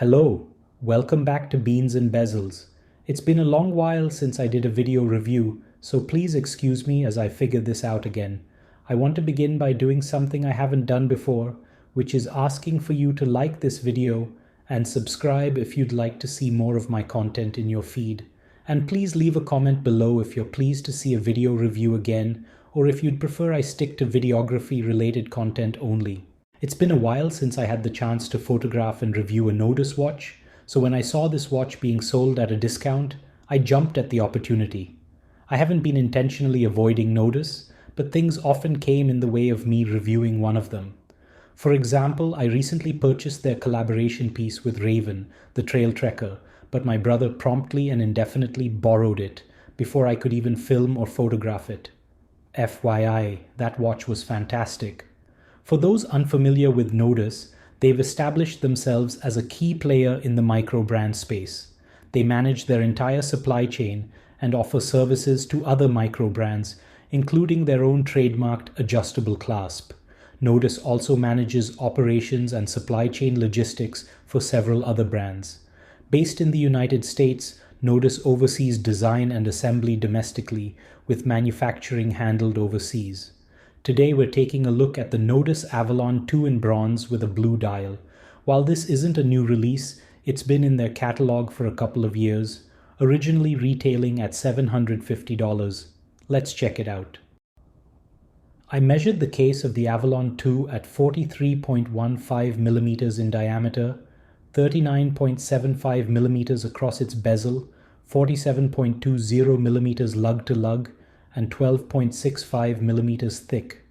Hello, welcome back to Beans and Bezels. It's been a long while since I did a video review, so please excuse me as I figure this out again. I want to begin by doing something I haven't done before, which is asking for you to like this video and subscribe if you'd like to see more of my content in your feed. And please leave a comment below if you're pleased to see a video review again, or if you'd prefer I stick to videography related content only. It's been a while since I had the chance to photograph and review a Nodus watch, so when I saw this watch being sold at a discount, I jumped at the opportunity. I haven't been intentionally avoiding Nodus, but things often came in the way of me reviewing one of them. For example, I recently purchased their collaboration piece with Raven, the trail trekker, but my brother promptly and indefinitely borrowed it before I could even film or photograph it. FYI, that watch was fantastic. For those unfamiliar with Nodus, they've established themselves as a key player in the micro-brand space. They manage their entire supply chain and offer services to other micro-brands, including their own trademarked adjustable clasp. Nodus also manages operations and supply chain logistics for several other brands. Based in the United States, Nodus oversees design and assembly domestically, with manufacturing handled overseas. Today we're taking a look at the Nodus Avalon II in bronze with a blue dial. While this isn't a new release, it's been in their catalog for a couple of years, originally retailing at $750. Let's check it out. I measured the case of the Avalon II at 43.15 millimeters in diameter, 39.75 millimeters across its bezel, 47.20 millimeters lug to lug, and 12.65 millimeters thick.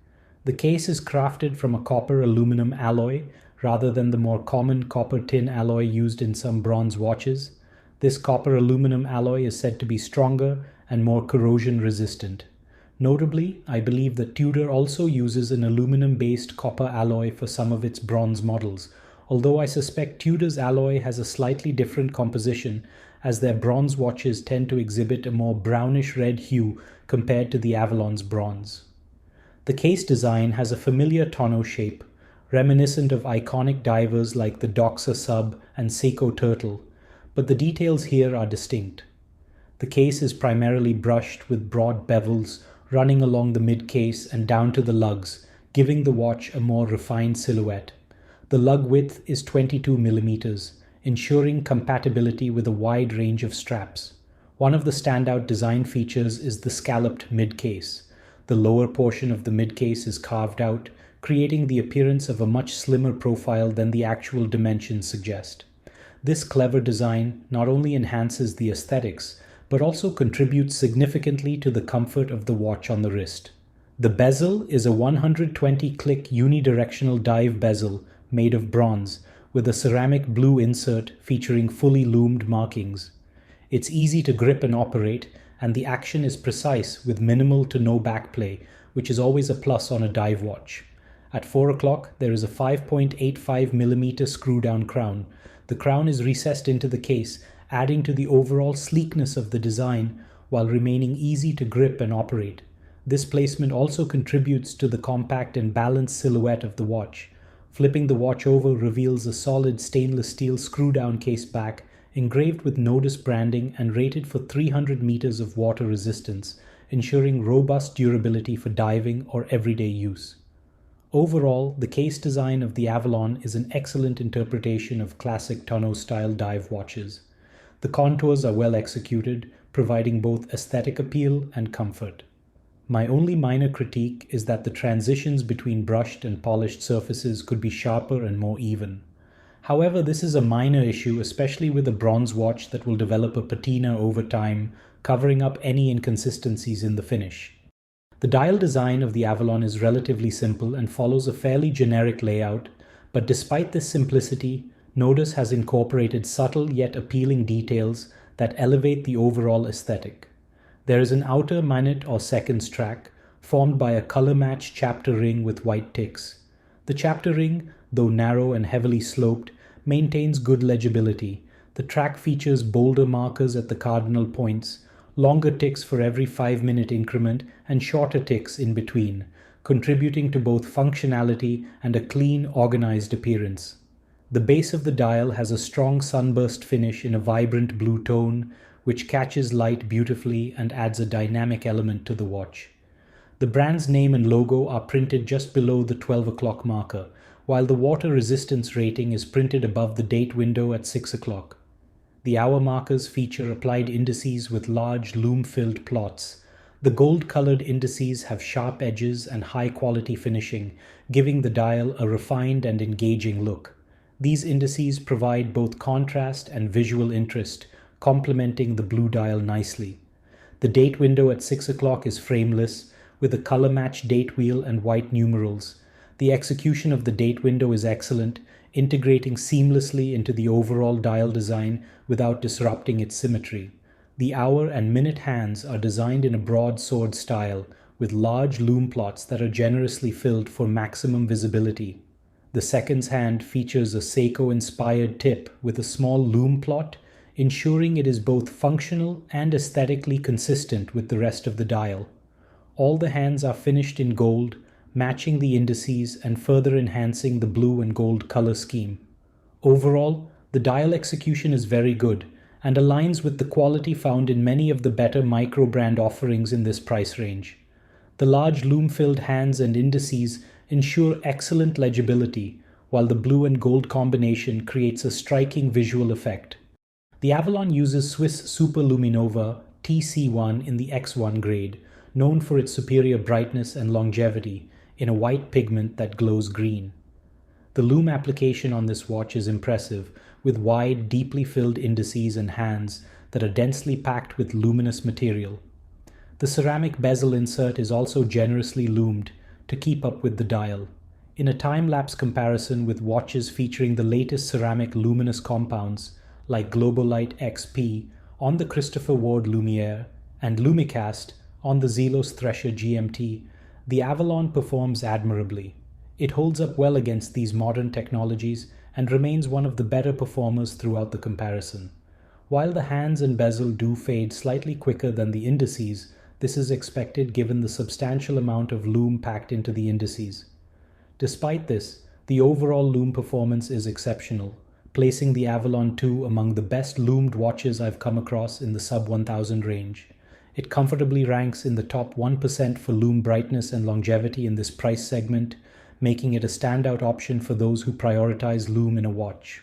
The case is crafted from a copper aluminum alloy rather than the more common copper tin alloy used in some bronze watches. This copper aluminum alloy is said to be stronger and more corrosion resistant. Notably, I believe that Tudor also uses an aluminum-based copper alloy for some of its bronze models, although I suspect Tudor's alloy has a slightly different composition, as their bronze watches tend to exhibit a more brownish-red hue compared to the Avalon's bronze. The case design has a familiar tonneau shape, reminiscent of iconic divers like the Doxa Sub and Seiko Turtle, but the details here are distinct. The case is primarily brushed with broad bevels running along the mid-case and down to the lugs, giving the watch a more refined silhouette. The lug width is 22 millimeters, ensuring compatibility with a wide range of straps. One of the standout design features is the scalloped mid-case. The lower portion of the mid-case is carved out, creating the appearance of a much slimmer profile than the actual dimensions suggest. This clever design not only enhances the aesthetics, but also contributes significantly to the comfort of the watch on the wrist. The bezel is a 120-click unidirectional dive bezel made of bronze, with a ceramic blue insert featuring fully lumed markings. It's easy to grip and operate, and the action is precise with minimal to no backplay, which is always a plus on a dive watch. At 4 o'clock, there is a 5.85mm screw-down crown. The crown is recessed into the case, adding to the overall sleekness of the design while remaining easy to grip and operate. This placement also contributes to the compact and balanced silhouette of the watch. Flipping the watch over reveals a solid stainless steel screw-down case back, engraved with Nodus branding and rated for 300 meters of water resistance, ensuring robust durability for diving or everyday use. Overall, the case design of the Avalon is an excellent interpretation of classic tonneau-style dive watches. The contours are well executed, providing both aesthetic appeal and comfort. My only minor critique is that the transitions between brushed and polished surfaces could be sharper and more even. However, this is a minor issue, especially with a bronze watch that will develop a patina over time, covering up any inconsistencies in the finish. The dial design of the Avalon is relatively simple and follows a fairly generic layout, but despite this simplicity, Nodus has incorporated subtle yet appealing details that elevate the overall aesthetic. There is an outer minute or seconds track, formed by a color-matched chapter ring with white ticks. The chapter ring, though narrow and heavily sloped, maintains good legibility. The track features bolder markers at the cardinal points, longer ticks for every 5-minute increment, and shorter ticks in between, contributing to both functionality and a clean, organized appearance. The base of the dial has a strong sunburst finish in a vibrant blue tone, which catches light beautifully and adds a dynamic element to the watch. The brand's name and logo are printed just below the 12 o'clock marker, while the water resistance rating is printed above the date window at 6 o'clock. The hour markers feature applied indices with large lume-filled plots. The gold-colored indices have sharp edges and high-quality finishing, giving the dial a refined and engaging look. These indices provide both contrast and visual interest, complementing the blue dial nicely. The date window at 6 o'clock is frameless, with a color-matched date wheel and white numerals. The execution of the date window is excellent, integrating seamlessly into the overall dial design without disrupting its symmetry. The hour and minute hands are designed in a broadsword style, with large lume plots that are generously filled for maximum visibility. The seconds hand features a Seiko-inspired tip with a small lume plot, ensuring it is both functional and aesthetically consistent with the rest of the dial. All the hands are finished in gold, matching the indices and further enhancing the blue and gold color scheme. Overall, the dial execution is very good and aligns with the quality found in many of the better micro-brand offerings in this price range. The large lume-filled hands and indices ensure excellent legibility, while the blue and gold combination creates a striking visual effect. The Avalon uses Swiss Superluminova TC1 in the X1 grade, known for its superior brightness and longevity, in a white pigment that glows green. The lume application on this watch is impressive, with wide, deeply filled indices and hands that are densely packed with luminous material. The ceramic bezel insert is also generously lumed to keep up with the dial. In a time-lapse comparison with watches featuring the latest ceramic luminous compounds like Globolite XP on the Christopher Ward Lumiere and Lumicast on the Zelos Thresher GMT, the Avalon performs admirably. It holds up well against these modern technologies and remains one of the better performers throughout the comparison. While the hands and bezel do fade slightly quicker than the indices, this is expected given the substantial amount of lume packed into the indices. Despite this, the overall lume performance is exceptional, placing the Avalon II among the best lumed watches I've come across in the sub-1000 range. It comfortably ranks in the top 1% for lume brightness and longevity in this price segment, making it a standout option for those who prioritize lume in a watch.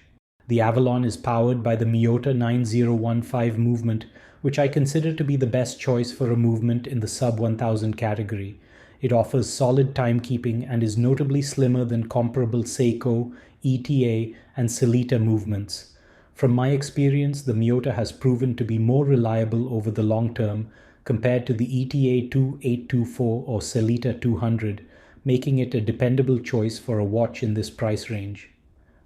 The Avalon is powered by the Miyota 9015 movement, which I consider to be the best choice for a movement in the sub-1000 category. It offers solid timekeeping and is notably slimmer than comparable Seiko, ETA, and Sellita movements. From my experience, the Miyota has proven to be more reliable over the long term compared to the ETA 2824 or Sellita 200, making it a dependable choice for a watch in this price range.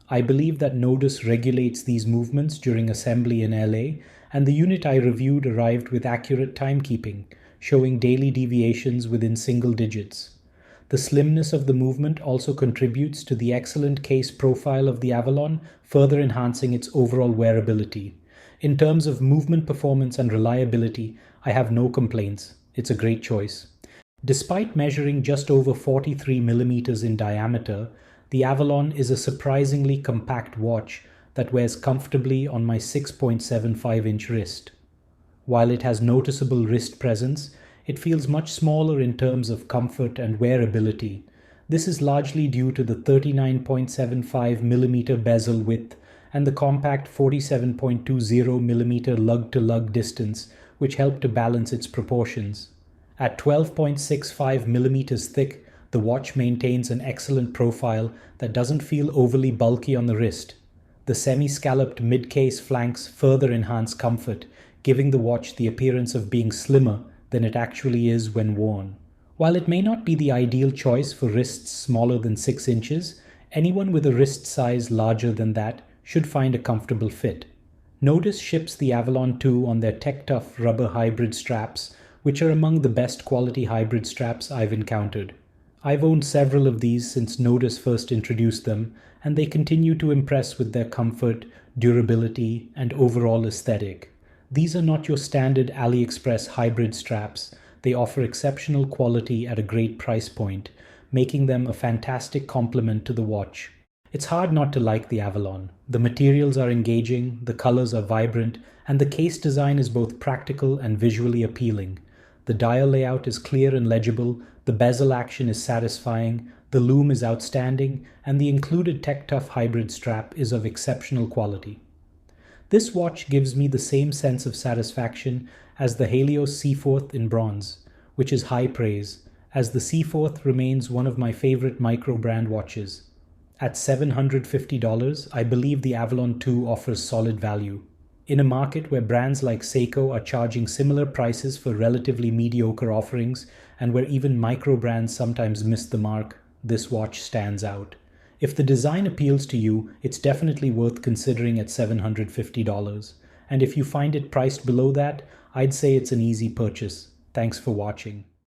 I believe that Nodus regulates these movements during assembly in LA, and the unit I reviewed arrived with accurate timekeeping, showing daily deviations within single digits. The slimness of the movement also contributes to the excellent case profile of the Avalon, further enhancing its overall wearability. In terms of movement performance and reliability, I have no complaints. It's a great choice. Despite measuring just over 43 millimeters in diameter, the Avalon is a surprisingly compact watch that wears comfortably on my 6.75-inch wrist. While it has noticeable wrist presence, it feels much smaller in terms of comfort and wearability. This is largely due to the 39.75mm bezel width and the compact 47.20mm lug-to-lug distance, which help to balance its proportions. At 12.65mm thick, the watch maintains an excellent profile that doesn't feel overly bulky on the wrist. The semi-scalloped mid-case flanks further enhance comfort, giving the watch the appearance of being slimmer than it actually is when worn. While it may not be the ideal choice for wrists smaller than 6 inches, anyone with a wrist size larger than that should find a comfortable fit. Nodus ships the Avalon II on their tech-tough rubber hybrid straps, which are among the best quality hybrid straps I've encountered. I've owned several of these since Nodus first introduced them, and they continue to impress with their comfort, durability, and overall aesthetic. These are not your standard AliExpress hybrid straps. They offer exceptional quality at a great price point, making them a fantastic complement to the watch. It's hard not to like the Avalon. The materials are engaging, the colors are vibrant, and the case design is both practical and visually appealing. The dial layout is clear and legible, the bezel action is satisfying, the lume is outstanding, and the included TechTough hybrid strap is of exceptional quality. This watch gives me the same sense of satisfaction as the Helios C4 in bronze, which is high praise, as the C4 remains one of my favorite micro-brand watches. At $750, I believe the Avalon II offers solid value. In a market where brands like Seiko are charging similar prices for relatively mediocre offerings, and where even micro-brands sometimes miss the mark, this watch stands out. If the design appeals to you, it's definitely worth considering at $750. And if you find it priced below that, I'd say it's an easy purchase. Thanks for watching.